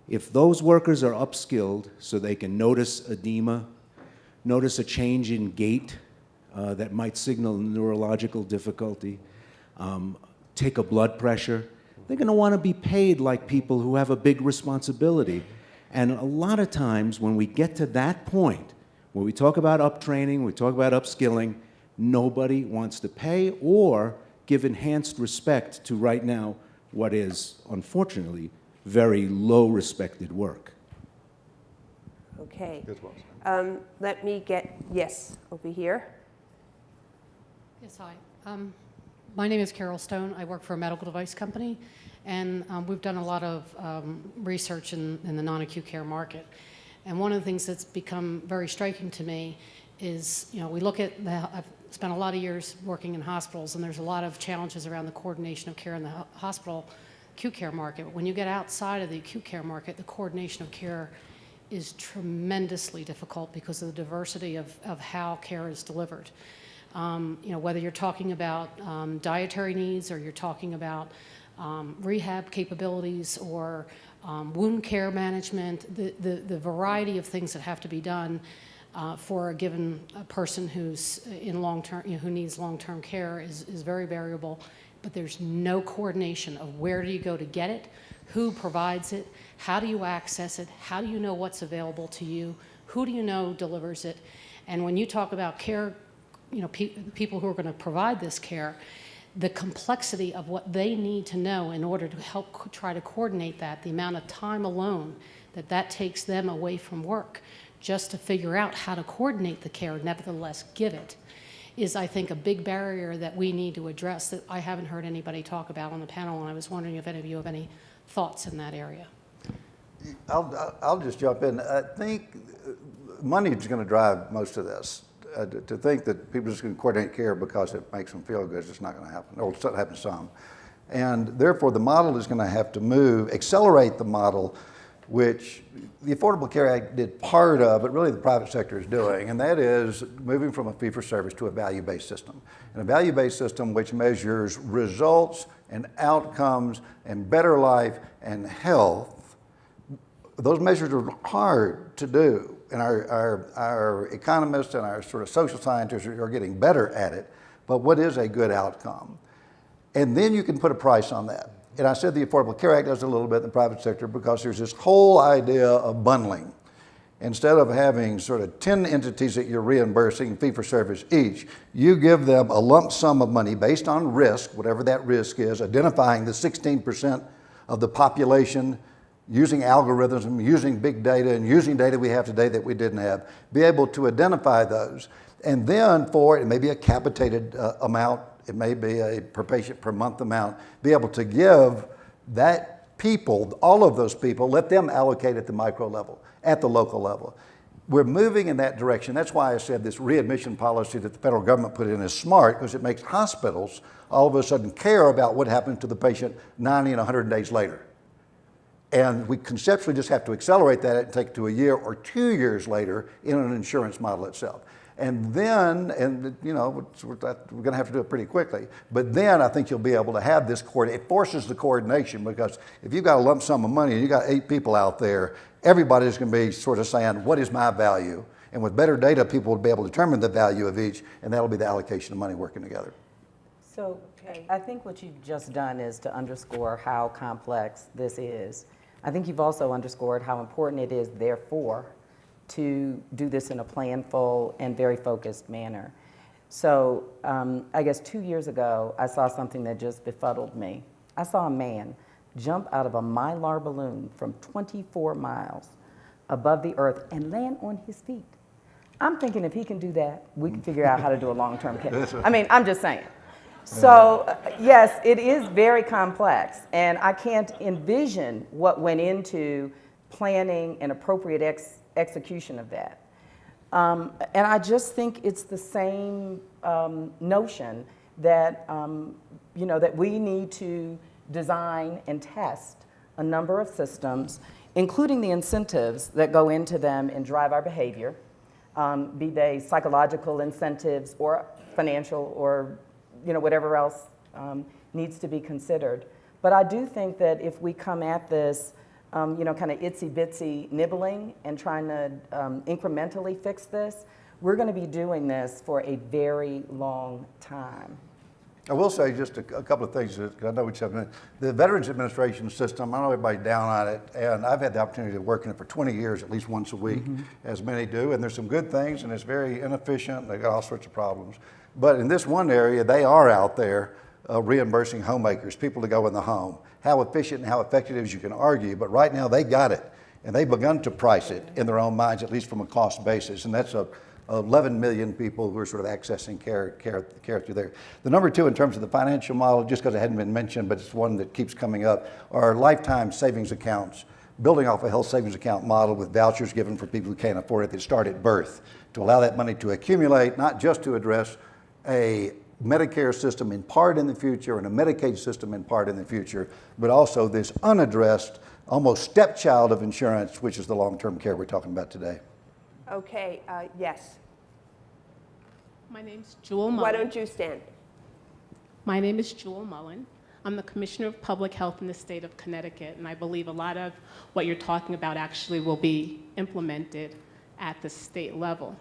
F: If those workers are upskilled so they can notice edema, notice a change in gait that might signal neurological difficulty, take a blood pressure, they're going to want to be paid like people who have a big responsibility. And a lot of times when we get to that point, when we talk about uptraining, we talk about upskilling, nobody wants to pay or give enhanced respect to right now what is, unfortunately, very low respected work.
A: Okay.
B: Good one.
A: Let me get, yes, over here.
G: Yes, hi. My name is Carol Stone. I work for a medical device company, and we've done a lot of research in the non-acute care market. And one of the things that's become very striking to me is, we look at I've spent a lot of years working in hospitals, and there's a lot of challenges around the coordination of care in the hospital acute care market. But when you get outside of the acute care market, the coordination of care is tremendously difficult because of the diversity of how care is delivered. Whether you're talking about dietary needs, or you're talking about rehab capabilities, or wound care management, the variety of things that have to be done for a given person who's in long-term, who needs long-term care is very variable. But there's no coordination of where do you go to get it, who provides it, how do you access it, how do you know what's available to you, who do you know delivers it. And when you talk about care, people who are going to provide this care, the complexity of what they need to know in order to help try to coordinate that, the amount of time alone that takes them away from work just to figure out how to coordinate the care, nevertheless give it, is, I think, a big barrier that we need to address that I haven't heard anybody talk about on the panel, and I was wondering if any of you have any thoughts in that area.
B: I'll just jump in. I think money is going to drive most of this. To think that people are just going to coordinate care because it makes them feel good is just not going to happen. Or it'll happen some. And therefore, the model is going to have to accelerate the model, which the Affordable Care Act did part of, but really the private sector is doing, and that is moving from a fee-for-service to a value-based system. And a value-based system which measures results and outcomes and better life and health. Those measures are hard to do, and our economists and our sort of social scientists are getting better at it, but what is a good outcome? And then you can put a price on that. And I said the Affordable Care Act does a little bit in the private sector because there's this whole idea of bundling. Instead of having sort of 10 entities that you're reimbursing fee-for-service each, you give them a lump sum of money based on risk, whatever that risk is, identifying the 16% of the population, using algorithms, using big data, and using data we have today that we didn't have, be able to identify those. And then it may be a capitated amount, it may be a per patient per month amount, be able to give that people, all of those people, let them allocate at the micro level, at the local level. We're moving in that direction. That's why I said this readmission policy that the federal government put in is smart, because it makes hospitals all of a sudden care about what happens to the patient 90 and 100 days later. And we conceptually just have to accelerate that and take it to a year or 2 years later in an insurance model itself. And then, we're going to have to do it pretty quickly, but then I think you'll be able to have this it forces the coordination, because if you've got a lump sum of money and you've got 8 people out there, everybody's going to be sort of saying, what is my value? And with better data, people will be able to determine the value of each, and that'll be the allocation of money working together.
D: So I think what you've just done is to underscore how complex this is. I think you've also underscored how important it is, therefore, to do this in a planful and very focused manner. So I guess 2 years ago, I saw something that just befuddled me. I saw a man jump out of a Mylar balloon from 24 miles above the earth and land on his feet. I'm thinking if he can do that, we can figure out how to do a long-term care. I mean, I'm just saying. So yes, it is very complex, and I can't envision what went into planning an appropriate execution of that. And I just think it's the same notion that, that we need to design and test a number of systems, including the incentives that go into them and drive our behavior, be they psychological incentives or financial or whatever else needs to be considered. But I do think that if we come at this kind of itsy-bitsy nibbling and trying to incrementally fix this, we're going to be doing this for a very long time.
B: I will say just a couple of things, because I know we just have a minute. The Veterans Administration system, I know everybody's down on it, and I've had the opportunity to work in it for 20 years, at least once a week, as many do, and there's some good things, and it's very inefficient, and they've got all sorts of problems. But in this one area, they are out there reimbursing homemakers, people to go in the home. How efficient and how effective it is, you can argue, but right now they got it, and they've begun to price it in their own minds, at least from a cost basis, and that's 11 million people who are sort of accessing care through there. The number 2 in terms of the financial model, just because it hadn't been mentioned, but it's one that keeps coming up, are lifetime savings accounts, building off a health savings account model with vouchers given for people who can't afford it that start at birth, to allow that money to accumulate, not just to address a Medicare system in part in the future and a Medicaid system in part in the future, but also this unaddressed, almost stepchild of insurance, which is the long-term care we're talking about today.
A: Okay, yes.
H: My name's Jewel Mullen.
A: Why don't you stand?
H: My name is Jewel Mullen. I'm the Commissioner of Public Health in the state of Connecticut, and I believe a lot of what you're talking about actually will be implemented at the state level.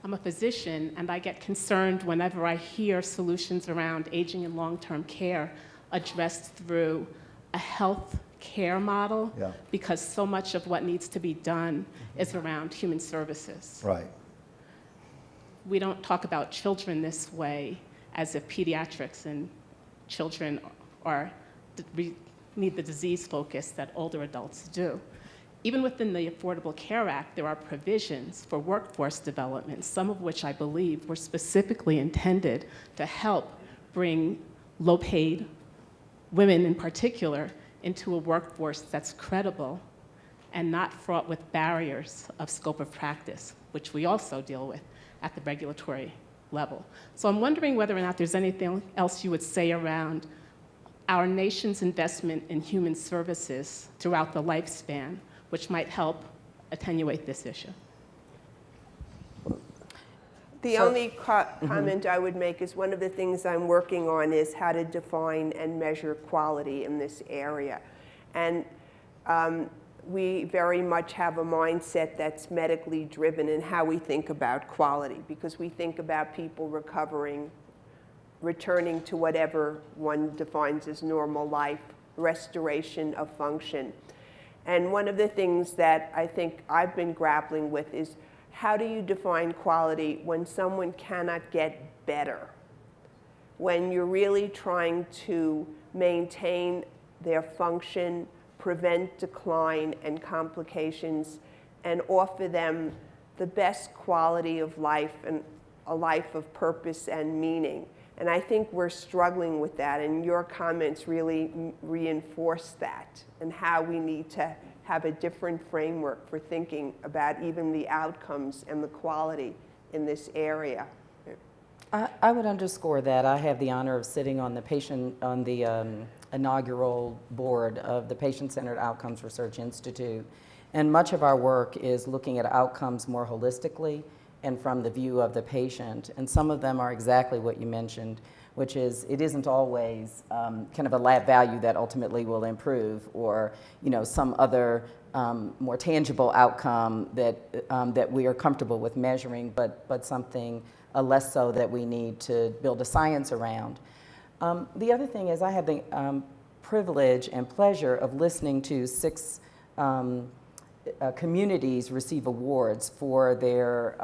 H: I'm a physician, and I get concerned whenever I hear solutions around aging and long-term care addressed through a health care model, because so much of what needs to be done is around human services.
B: Right.
H: We don't talk about children this way as if pediatrics and children need the disease focus that older adults do. Even within the Affordable Care Act, there are provisions for workforce development, some of which I believe were specifically intended to help bring low-paid women in particular into a workforce that's credible and not fraught with barriers of scope of practice, which we also deal with at the regulatory level. So I'm wondering whether or not there's anything else you would say around our nation's investment in human services throughout the lifespan, which might help attenuate this issue.
A: The only comment I would make is one of the things I'm working on is how to define and measure quality in this area. And we very much have a mindset that's medically driven in how we think about quality, because we think about people recovering, returning to whatever one defines as normal life restoration of function. And one of the things that I think I've been grappling with is, how do you define quality when someone cannot get better? When you're really trying to maintain their function, prevent decline and complications, and offer them the best quality of life and a life of purpose and meaning. And I think we're struggling with that, and your comments really reinforce that, and how we need to have a different framework for thinking about even the outcomes and the quality in this area.
D: I would underscore that. I have the honor of sitting on the inaugural board of the Patient-Centered Outcomes Research Institute. And much of our work is looking at outcomes more holistically and from the view of the patient. And some of them are exactly what you mentioned, which is it isn't always kind of a lab value that ultimately will improve, or some other more tangible outcome that we are comfortable with measuring, but something less so that we need to build a science around. The other thing is I had the privilege and pleasure of listening to 6 communities receive awards for their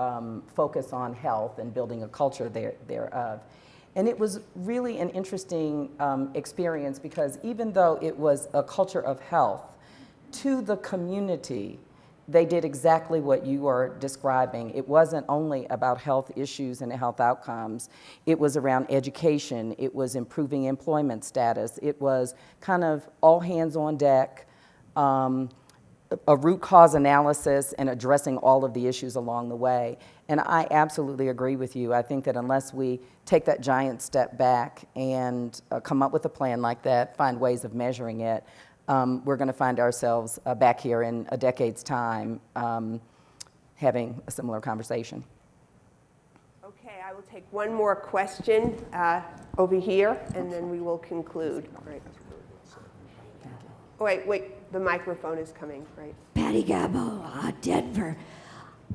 D: focus on health and building a culture thereof. And it was really an interesting experience, because even though it was a culture of health, to the community, they did exactly what you are describing. It wasn't only about health issues and health outcomes. It was around education. It was improving employment status. It was kind of all hands on deck, a root cause analysis, and addressing all of the issues along the way. And I absolutely agree with you. I think that unless we take that giant step back and come up with a plan like that, find ways of measuring it, we're going to find ourselves back here in a decade's time having a similar conversation.
A: Okay, I will take one more question over here, and then we will conclude. Right. Oh, wait, the microphone is coming, right?
I: Patty Gabo, Denver.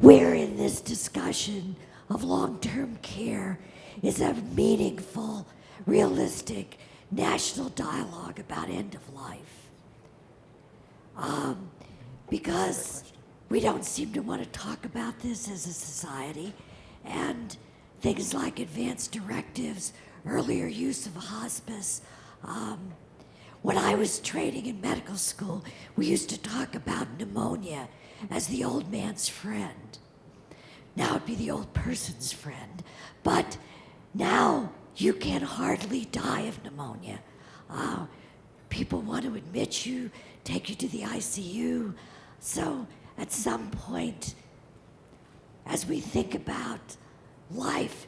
I: Where in this discussion of long-term care is a meaningful, realistic, national dialogue about end of life? Because we don't seem to want to talk about this as a society, and things like advanced directives, earlier use of hospice. When I was training in medical school, we used to talk about pneumonia as the old man's friend. Now it'd be the old person's friend. But now you can hardly die of pneumonia. People want to admit you, take you to the ICU. So at some point, as we think about life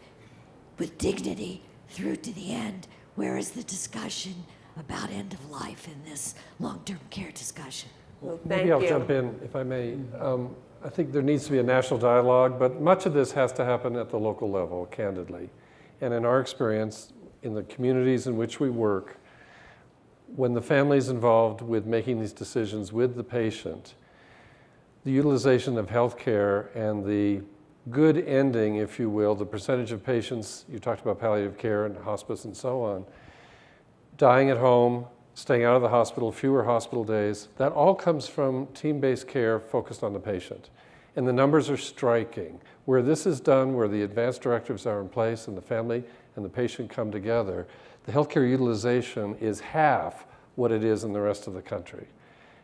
I: with dignity through to the end, where is the discussion about end of life in this long-term care discussion?
A: Well,
C: Maybe I'll jump in, if I may. I think there needs to be a national dialogue, but much of this has to happen at the local level, candidly. And in our experience, in the communities in which we work, when the family is involved with making these decisions with the patient, the utilization of health care and the good ending, if you will, the percentage of patients, you talked about palliative care and hospice and so on, dying at home, staying out of the hospital, fewer hospital days, that all comes from team-based care focused on the patient. And the numbers are striking. Where this is done, where the advanced directives are in place and the family and the patient come together, the healthcare utilization is half what it is in the rest of the country.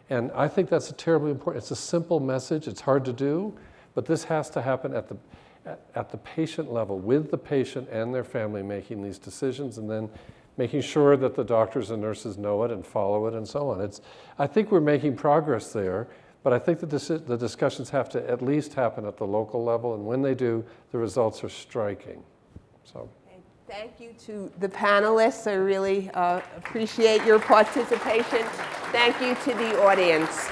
C: And I think that's terribly important. It's a simple message, it's hard to do, but this has to happen at the patient level, with the patient and their family making these decisions, and then making sure that the doctors and nurses know it and follow it and so on. I think we're making progress there, but I think that the discussions have to at least happen at the local level, and when they do, the results are striking. So.
A: Thank you to the panelists. I really appreciate your participation. Thank you to the audience.